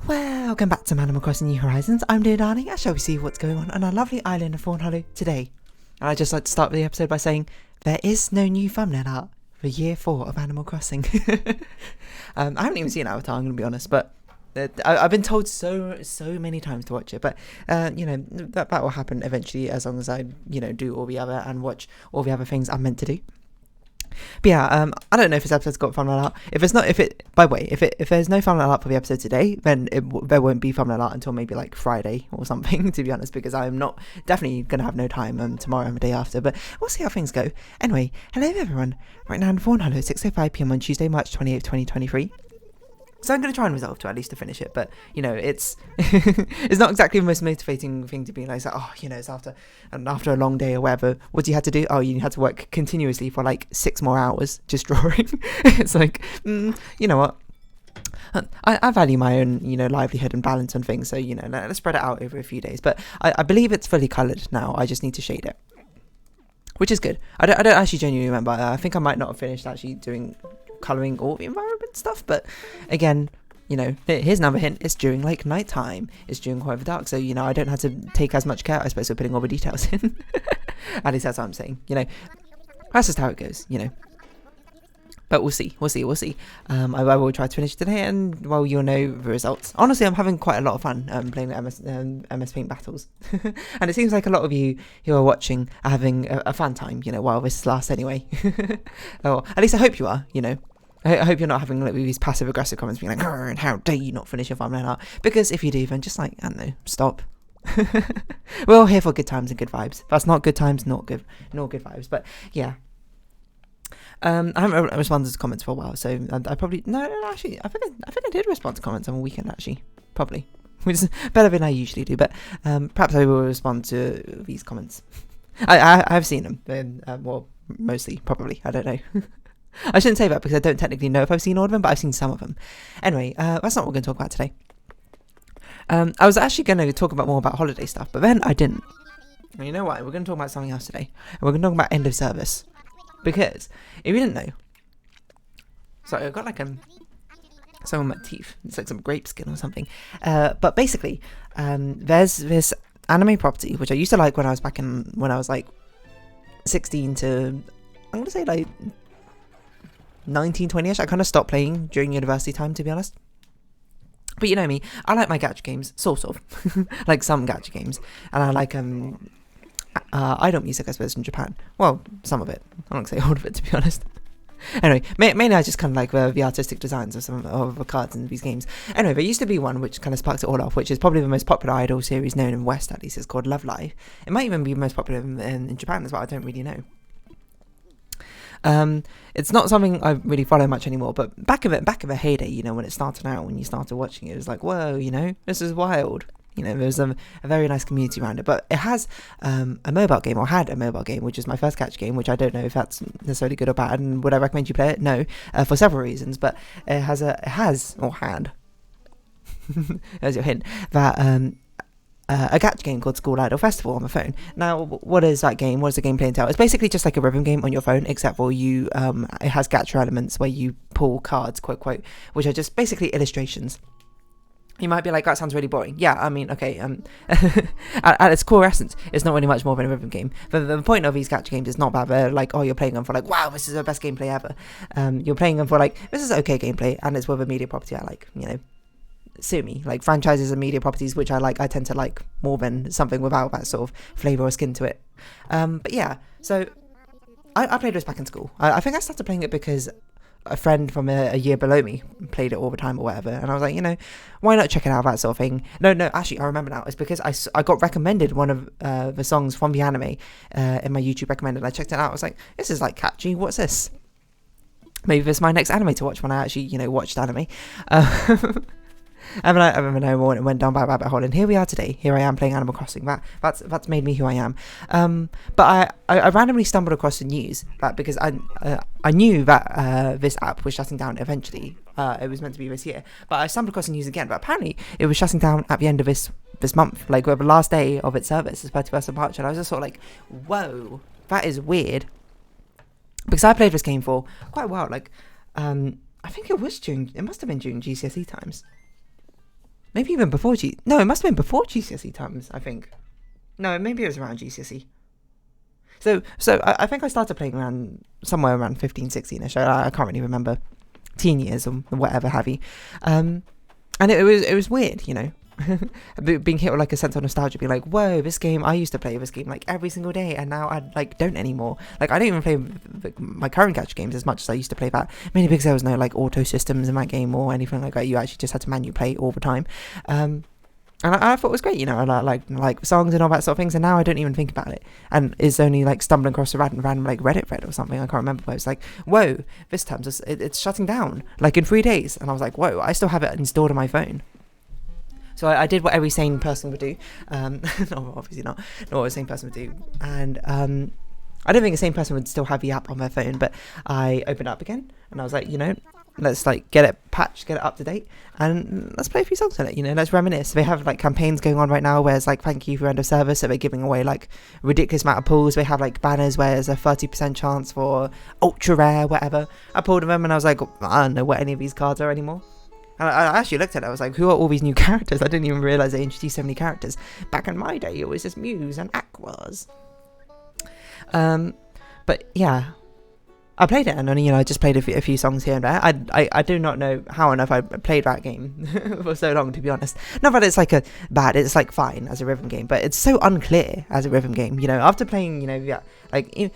Welcome back to Animal Crossing New Horizons. I'm dear darling, and shall we see what's going on our lovely island of Fawnhollow today? And I'd just like to start the episode by saying there is no new thumbnail art for year 4 of Animal Crossing. I haven't even seen Avatar, I'm going to be honest, but I've been told so many times to watch it, but that will happen eventually as long as I do all the other and watch all the other things I'm meant to do. But yeah, I don't know if this episode's got thumbnail art. If there's no thumbnail art for the episode today, then there won't be thumbnail art until maybe like Friday or something, to be honest, because I'm not definitely going to have no time tomorrow and the day after, but we'll see how things go. Anyway, hello everyone. Right now in Fawnhallow, 6:05 PM on Tuesday, March 28th, 2023. So I'm going to try and resolve to at least to finish it, but it's it's not exactly the most motivating thing to be like, it's after a long day or whatever. What do you have to do? Oh, you had to work continuously for like 6 more hours just drawing. It's like, you know what? I value my own, livelihood and balance on things, so let's spread it out over a few days. But I believe it's fully coloured now. I just need to shade it, which is good. I don't actually genuinely remember. I think I might not have finished actually doing colouring all the environment stuff, but again, here's another hint. It's during like night time. It's during quite the dark, so I don't have to take as much care, I suppose, of putting all the details in. At least that's what I'm saying. That's just how it goes. But we'll see. I will try to finish today, and you'll know the results. Honestly, I'm having quite a lot of fun playing the MS Paint battles, and it seems like a lot of you who are watching are having a fun time. While this lasts anyway. Or at least I hope you are. I hope you're not having like these passive aggressive comments being like, and how dare you not finish your thumbnail art? Because if you do, then just like, I don't know, stop. We're all here for good times and good vibes. That's not good times, not good vibes. But yeah. I haven't responded to comments for a while, so I probably actually I think I did respond to comments on a weekend actually, probably, which is better than I usually do. But perhaps I will respond to these comments. I've seen them, well, mostly, probably. I don't know. I shouldn't say that because I don't technically know if I've seen all of them, but I've seen some of them. Anyway, that's not what we're going to talk about today. I was actually going to talk more about holiday stuff, but then I didn't. And you know what? We're going to talk about something else today. And we're going to talk about end of service. Because, if you didn't know, sorry, I've got like some of my teeth. It's like some grape skin or something. But basically, there's this anime property, which I used to like when I was like 16 to, I'm going to say like 19, 20ish. I kind of stopped playing during university time, to be honest. But you know me, I like my gacha games, sort of. Like some gacha games. And I like idol music, I suppose, from Japan. Well, some of it. I don't say all of it, to be honest. Anyway, mainly I just kind of like the artistic designs of some of the cards in these games. Anyway, there used to be one which kind of sparks it all off, which is probably the most popular idol series known in West, at least. It's called Love Live. It might even be the most popular in Japan as well. I don't really know. It's not something I really follow much anymore, but back of a heyday, when it started out, when you started watching it, it was like, whoa, this is wild. There was a very nice community around it, but it has a mobile game, or had a mobile game, which is my first catch game, which I don't know if that's necessarily good or bad, and would I recommend you play it? No, for several reasons, but it had, there's your hint, that a catch game called School Idol Festival on the phone. Now, what is that game? What does the gameplay entail? It's basically just like a rhythm game on your phone, except for it has gacha elements where you pull cards, quote, quote, which are just basically illustrations. You might be like, that sounds really boring. Yeah, I mean, okay, at its core essence, it's not really much more than a rhythm game. But the point of these gacha games is not that they're like, oh, you're playing them for like, wow, this is the best gameplay ever. You're playing them for like, this is okay gameplay, and it's with a media property I like, sue me. Like franchises and media properties, which I like, I tend to like more than something without that sort of flavour or skin to it. But yeah, so I played this back in school. I think I started playing it because a friend from a year below me played it all the time or whatever, and I was like, why not check it out, that sort of thing. No, actually, I remember now. It's because I got recommended one of the songs from the anime in my YouTube recommended. I checked it out. I was like, this is like catchy. What's this? Maybe this is my next anime to watch when I actually, watched anime. And I remember no more, and it went down by a rabbit hole, and here we are today. Here I am playing Animal Crossing. That's made me who I am. But I randomly stumbled across the news that because I knew that this app was shutting down eventually. It was meant to be this year, but I stumbled across the news again. But apparently, it was shutting down at the end of this month, like the last day of its service, the 31st of March, and I was just sort of like, whoa, that is weird. Because I played this game for quite a while. Like, I think it must have been during GCSE times. maybe even before no, it must have been before GCSE times, I think. No, maybe it was around GCSE. So I think I started playing around somewhere around 15, 16ish. I can't really remember, teen years or whatever have you. And it was weird, you know. Being hit with like a sense of nostalgia, being like, whoa, this game, I used to play this game like every single day, and now I like don't anymore. Like I don't even play my current gacha games as much as I used to play that, mainly because there was no like auto systems in that game or anything like that. You actually just had to manually play all the time. And I thought it was great, you know, like songs and all that sort of things, and now I don't even think about it, and it's only like stumbling across a random like Reddit thread or something, I can't remember, where it's like, whoa, this time it's shutting down like in 3 days, and I was like, whoa, I still have it installed on my phone. So I did what every sane person would do. No, obviously not what a sane person would do. And I don't think a sane person would still have the app on their phone, but I opened it up again, and I was like, you know, let's like get it patched, get it up to date, and let's play a few songs on it, you know, let's reminisce. They have like campaigns going on right now where it's like, thank you for end of service, so they're giving away like ridiculous amount of pulls. They have like banners where there's a 30% chance for ultra rare, whatever. I pulled them and I was like, I don't know what any of these cards are anymore. And I actually looked at it, I was like, who are all these new characters? I didn't even realise they introduced so many characters. Back in my day, it was just Mews and Aquas. But yeah, I played it, and you know, I just played a few songs here and there. I do not know how on earth I played that game for so long, to be honest. Not that it's like it's like fine as a rhythm game, but it's so unclear as a rhythm game, you know. After playing, you know, yeah, like, you know,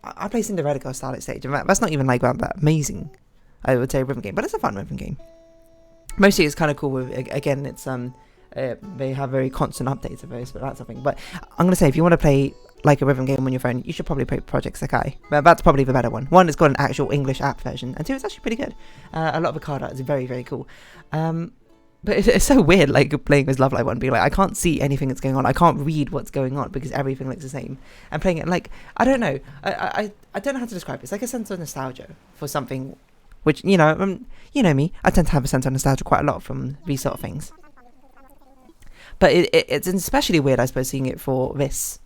I play Cinderella Girl Starlight Stage, and that's not even like that amazing, I would say, rhythm game, but it's a fun rhythm game. Mostly it's kind of cool with, again, it's they have very constant updates of those, but that's something. But I'm gonna say, if you want to play like a rhythm game on your phone, you should probably play Project Sekai. That's probably the better one. One, it's got an actual English app version, and two, it's actually pretty good. A lot of the card art is very, very cool. But it's so weird, like playing this Love Live one, being like, I can't see anything that's going on, I can't read what's going on because everything looks the same. And playing it, like, I don't know, I don't know how to describe it. It's like a sense of nostalgia for something, which, you know, you know me, I tend to have a sense of nostalgia quite a lot from these sort of things. But it's especially weird, I suppose, seeing it for this,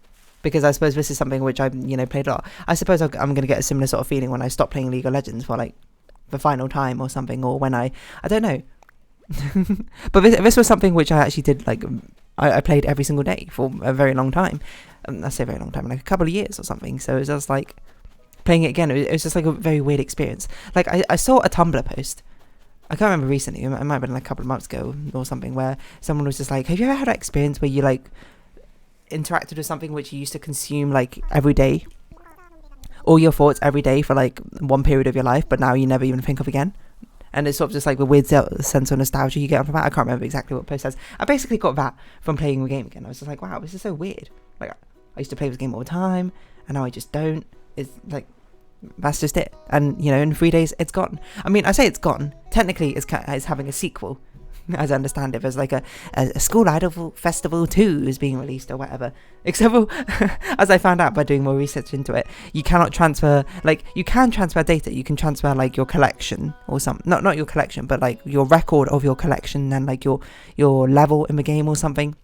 because I suppose this is something which I, you know, played a lot. I suppose I'm going to get a similar sort of feeling when I stop playing League of Legends for like the final time or something, or when I don't know. But this was something which I actually did, like, I played every single day for a very long time. I say very long time, like a couple of years or something. So it was just like playing it again. It was just like a very weird experience. Like I saw a Tumblr post, I can't remember recently, it might have been like a couple of months ago or something, where someone was just like, have you ever had that experience where you like interacted with something which you used to consume like every day, all your thoughts every day for like one period of your life, but now you never even think of again? And it's sort of just like the weird sense of nostalgia you get from that. I can't remember exactly what post says. I basically got that from playing the game again. I was just like, wow, this is so weird. Like, I used to play this game all the time, and now I just don't. It's like, that's just it. And, you know, in 3 days, it's gone. I mean, I say it's gone. Technically, it's having a sequel, as I understand it. There's like a School Idol Festival 2 is being released or whatever. Except for, as I found out by doing more research into it, you cannot transfer, like, you can transfer data. You can transfer, like, your collection or something. Not your collection, but, like, your record of your collection and, like, your level in the game or something.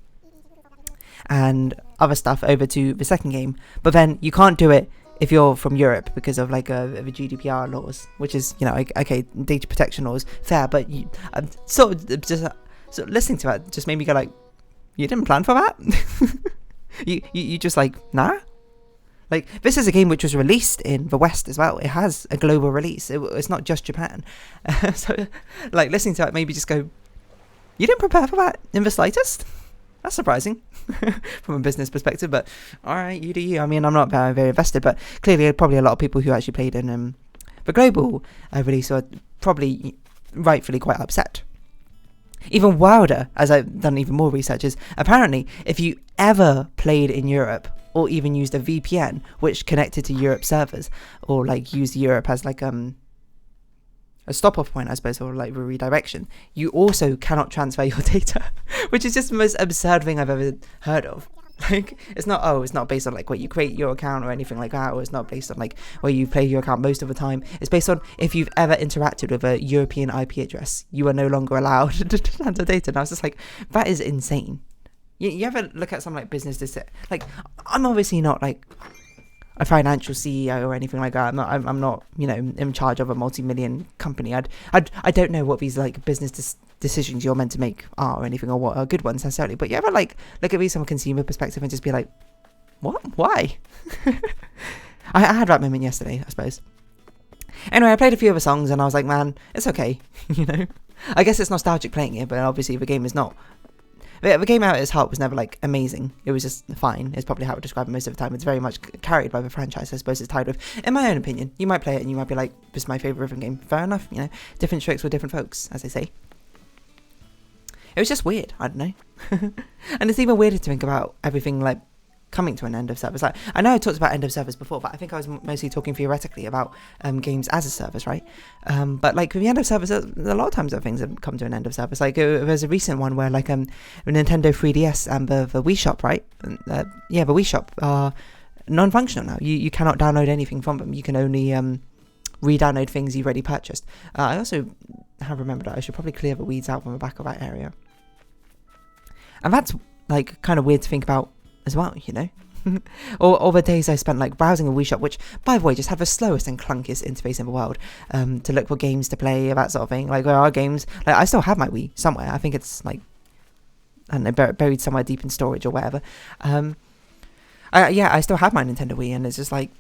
And other stuff over to the second game. But then you can't do it if you're from Europe because of like the GDPR laws, which is, you know, okay, data protection laws, fair, but you, sort of listening to that just made me go like, you didn't plan for that? you just like, nah? Like, this is a game which was released in the West as well. It has a global release. It's not just Japan. So, like, listening to it made me just go, you didn't prepare for that in the slightest? That's surprising from a business perspective, but alright, you do you. I mean, I'm not very invested, but clearly probably a lot of people who actually played in the global release are probably rightfully quite upset. Even wilder, as I've done even more research, is apparently if you ever played in Europe or even used a VPN which connected to Europe servers, or like used Europe as like a stop-off point, I suppose, or like a redirection, you also cannot transfer your data, which is just the most absurd thing I've ever heard of. Like, it's not based on like where you create your account or anything like that, or it's not based on like where you play your account most of the time. It's based on if you've ever interacted with a European IP address, you are no longer allowed to transfer data. And I was just like, that is insane. You ever look at some like business like, I'm obviously not like, a financial CEO or anything like that. I'm not, you know, in charge of a multi-million company. I don't know what these like business decisions you're meant to make are or anything, or what are good ones necessarily. But you ever like look at these from a consumer perspective and just be like, what? Why? I had that moment yesterday, I suppose. Anyway, I played a few other songs and I was like, man, it's okay. You know, I guess it's nostalgic playing it, but obviously the game is not. The game out at its heart was never like amazing. It was just fine. It's probably how I would describe it most of the time. It's very much carried by the franchise, I suppose it's tied with. In my own opinion, you might play it and you might be like, this is my favourite rhythm game. Fair enough, you know, different strokes for different folks, as they say. It was just weird, I don't know. And it's even weirder to think about everything like coming to an end of service. Like, I know I talked about end of service before, but I think I was mostly talking theoretically about games as a service, right? But like with the end of service, a lot of times that things have come to an end of service. Like there's a recent one where like Nintendo 3DS and the Wii Shop, right? The Wii Shop are non-functional now. You cannot download anything from them. You can only re-download things you've already purchased. I also have remembered that I should probably clear the weeds out from the back of that area. And that's like kind of weird to think about as well, you know. all the days I spent like browsing a Wii Shop, which by the way just had the slowest and clunkiest interface in the world, to look for games to play, that sort of thing. Like there are games, like I still have my Wii somewhere. I think it's like, I don't know, buried somewhere deep in storage or whatever. I still have my Nintendo Wii, and it's just like,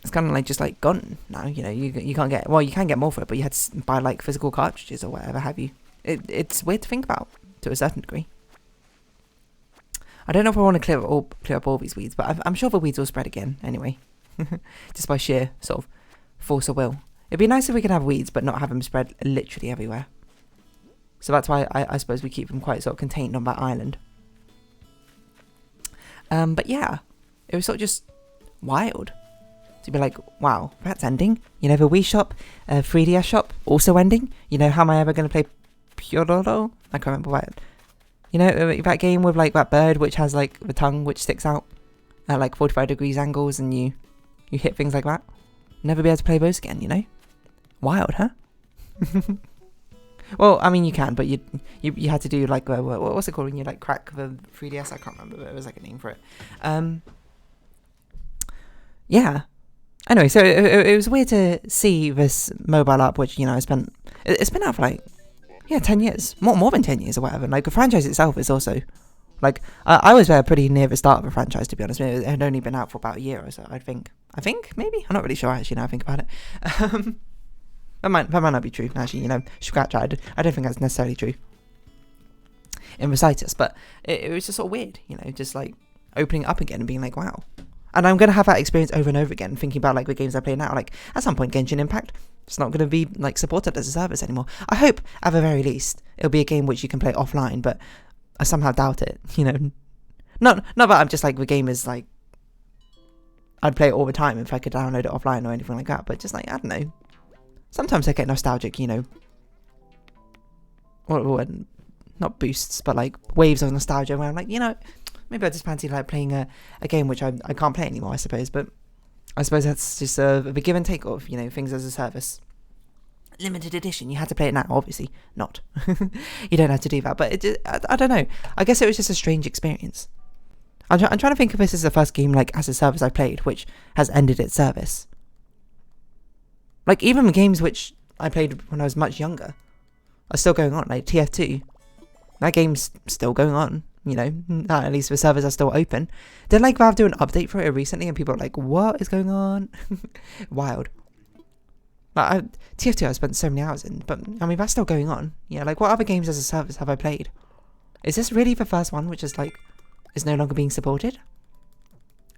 it's kind of like just like gone now, you know. You can't get, well, you can get more for it, but you had to buy like physical cartridges or whatever have you. It's weird to think about to a certain degree. I don't know if I want to clear up all these weeds, but I'm sure the weeds will spread again anyway. Just by sheer sort of force of will. It'd be nice if we could have weeds, but not have them spread literally everywhere. So that's why I suppose we keep them quite sort of contained on that island. But yeah, it was sort of just wild to be like, wow, that's ending. You know, the Wii Shop, 3DS Shop, also ending. You know, how am I ever going to play Fawnhollow? I can't remember what. You know, that game with like that bird which has like the tongue which sticks out at like 45 degrees angles, and you hit things like that. Never be able to play those again, you know? Wild, huh? Well, I mean you can, but you had to do like, what's it called when you like crack the 3DS? I can't remember, but it was like a name for it. Yeah. Anyway, so it was weird to see this mobile app, which, you know, it's been out for like, 10 years, more than 10 years or whatever. Like the franchise itself is also, like, I was there pretty near the start of the franchise, to be honest. It had only been out for about a year or so, I think maybe, I'm not really sure actually now I think about it. That might not be true actually, you know. Scratch that. I don't think that's necessarily true in Recitus, but it was just sort of weird, you know, just like opening up again and being like, wow. And I'm gonna have that experience over and over again, thinking about like the games I play now. Like at some point, Genshin Impact, it's not gonna be like supported as a service anymore. I hope at the very least it'll be a game which you can play offline, but I somehow doubt it. You know, not that I'm just like the game is like I'd play it all the time if I could download it offline or anything like that. But just like, I don't know. Sometimes I get nostalgic, you know. Or not boosts, but like waves of nostalgia where I'm like, you know, maybe I just fancy like playing a game which I can't play anymore, I suppose. But I suppose that's just the give and take of, you know, things as a service. Limited edition, you had to play it now, obviously not. You don't have to do that, but I don't know. I guess it was just a strange experience. I'm trying to think of this as the first game like as a service I played which has ended its service. Like even the games which I played when I was much younger are still going on. Like TF2, that game's still going on. You know, at least the servers are still open. Did like Valve do an update for it recently, and people are like, "What is going on?" Wild. Like, TF2 I spent so many hours in, but I mean that's still going on. Yeah, like what other games as a service have I played? Is this really the first one which is like is no longer being supported?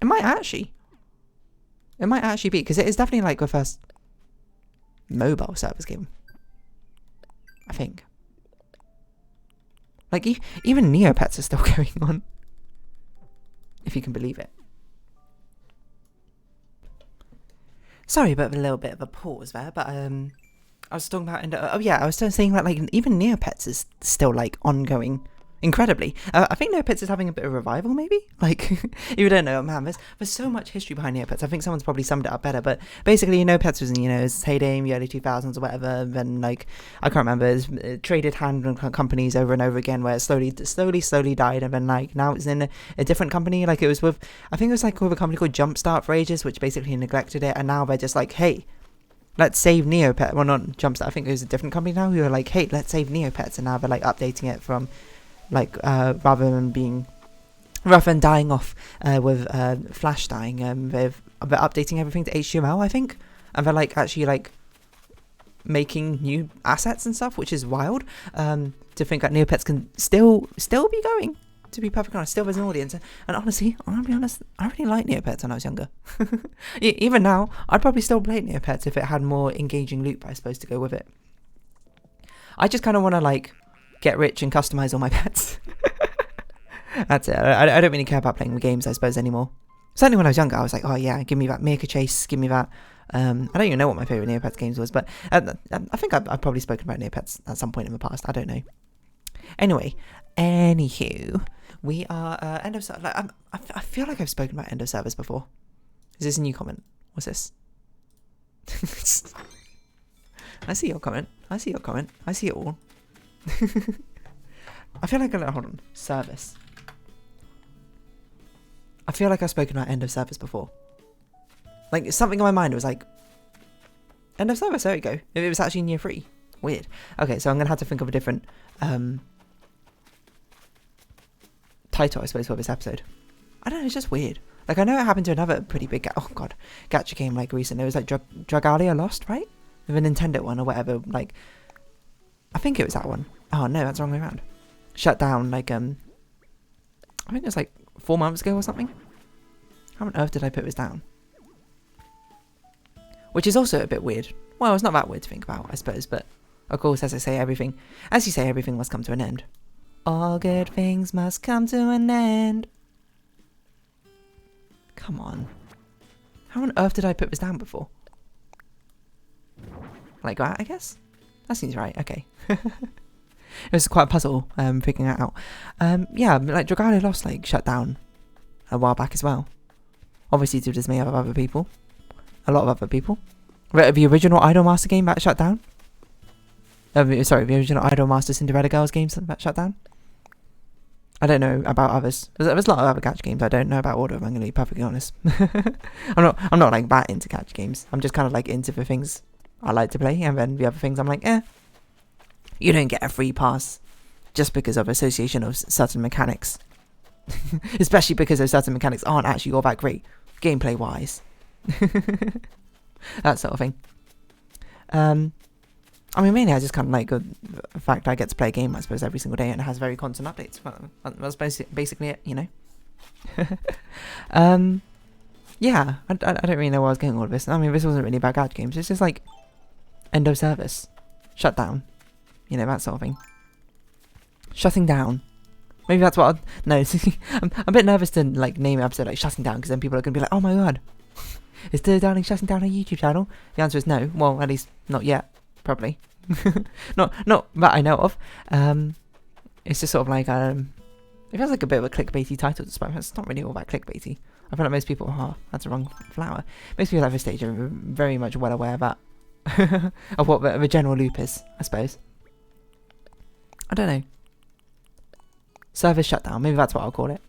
It might actually be, because it is definitely like the first mobile service game, I think. Like even Neopets are still going on, if you can believe it. Sorry about a little bit of a pause there, but I was talking about, I was still saying that like even Neopets is still like ongoing incredibly. I think Neopets is having a bit of a revival, maybe? Like, if you don't know, man, there's so much history behind Neopets. I think someone's probably summed it up better, but basically Neopets was in, its heyday in the early 2000s or whatever, then, like, I can't remember, it traded hand companies over and over again, where it slowly died, and then, like, now it's in a different company. Like, it was with, I think it was, like, with a company called Jumpstart for ages, which basically neglected it, and now they're just like, hey, let's save Neopets. Well, not Jumpstart, I think it was a different company now, who are like, hey, let's save Neopets, and now they're, like, updating it from, like, rather than dying off with Flash dying, they're updating everything to HTML, I think, and they're, like, actually, like, making new assets and stuff, which is wild, to think that Neopets can still be going, to be perfectly honest. Still there's an audience, and honestly, I'll be honest, I really liked Neopets when I was younger. Even now, I'd probably still play Neopets if it had more engaging loop, I suppose, to go with it. I just kind of want to, like, get rich and customize all my pets. That's it. I don't really care about playing the games, I suppose, anymore. Certainly when I was younger, I was like, oh yeah, give me that Meerka Chase, give me that. I don't even know what my favourite Neopets games was, but I think I've probably spoken about Neopets at some point in the past. I don't know. Anyway, anywho, we are end of service. Like, I feel like I've spoken about end of service before. Is this a new comment? What's this? I see your comment. I see it all. I feel like hold on. Service. I feel like I've spoken about end of service before. Like, something in my mind was like, end of service, there we go. It was actually in year 3. Weird. Okay, so I'm going to have to think of a different title, I suppose, for this episode. I don't know, it's just weird. Like, I know it happened to another pretty big, gacha game, like, recently. It was like Dragalia Lost, right? With a Nintendo one or whatever, like, I think it was that one. Oh no, that's the wrong way around. Shut down, like, I think it was like 4 months ago or something. How on earth did I put this down? Which is also a bit weird. Well, it's not that weird to think about, I suppose, but of course, as you say, everything must come to an end. All good things must come to an end. Come on. How on earth did I put this down before? Like that, I guess? That seems right, okay. It was quite a puzzle, figuring that out. Yeah, like, Dragalia Lost, like, shut down a while back as well. Obviously to dismay of other people. A lot of other people. The original Idolmaster game, that shut down. Sorry, the original Idolmaster Cinderella Girls games, that shut down. I don't know about others. There's a lot of other gacha games. I don't know about all of them, I'm going to be perfectly honest. I'm not like that into gacha games. I'm just kind of like into the things I like to play, and then the other things I'm like, you don't get a free pass just because of association of certain mechanics. Especially because those certain mechanics aren't actually all that great, gameplay wise. That sort of thing. I mean, mainly I just kind of like the fact I get to play a game, I suppose, every single day, and it has very constant updates. That's basically it, you know. Yeah, I don't really know where I was going with all of this. I mean, this wasn't really about gacha games. It's just like end of service, shut down, you know, that sort of thing. Shutting down. Maybe that's what. No, I'm a bit nervous to like name an episode like shutting down, because then people are gonna be like, oh my god, is the Darling shutting down her YouTube channel? The answer is no. Well, at least not yet. Probably. not that I know of. It's just sort of like it feels like a bit of a clickbaity title, despite it's not really all that clickbaity. I feel like most people that's the wrong flower. Most people at this stage are very much well aware of that. Of what the general loop is, I suppose. I don't know. Service shutdown, maybe that's what I'll call it.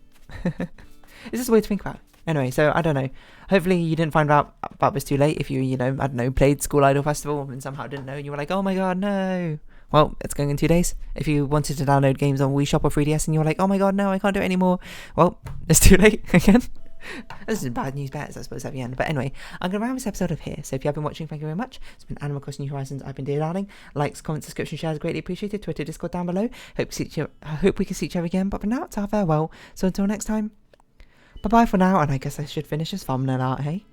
It's just weird to think about. Anyway, so I don't know. Hopefully you didn't find out about this too late. If you know, I don't know, played School Idol Festival and somehow didn't know, and you were like, oh my god, no. Well, it's going in 2 days. If you wanted to download games on Wii Shop or 3DS and you were like, oh my god, no, I can't do it anymore. Well, it's too late again. This is bad news bears, I suppose, at the end. But anyway, I'm going to round this episode off here. So if you have been watching, thank you very much. It's been Animal Crossing New Horizons. I've been Dear Darling. Likes, comments, subscription, shares, greatly appreciated. Twitter, Discord down below. Hope we can see each other again. But for now, it's our farewell. So until next time, bye-bye for now. And I guess I should finish this thumbnail art, hey?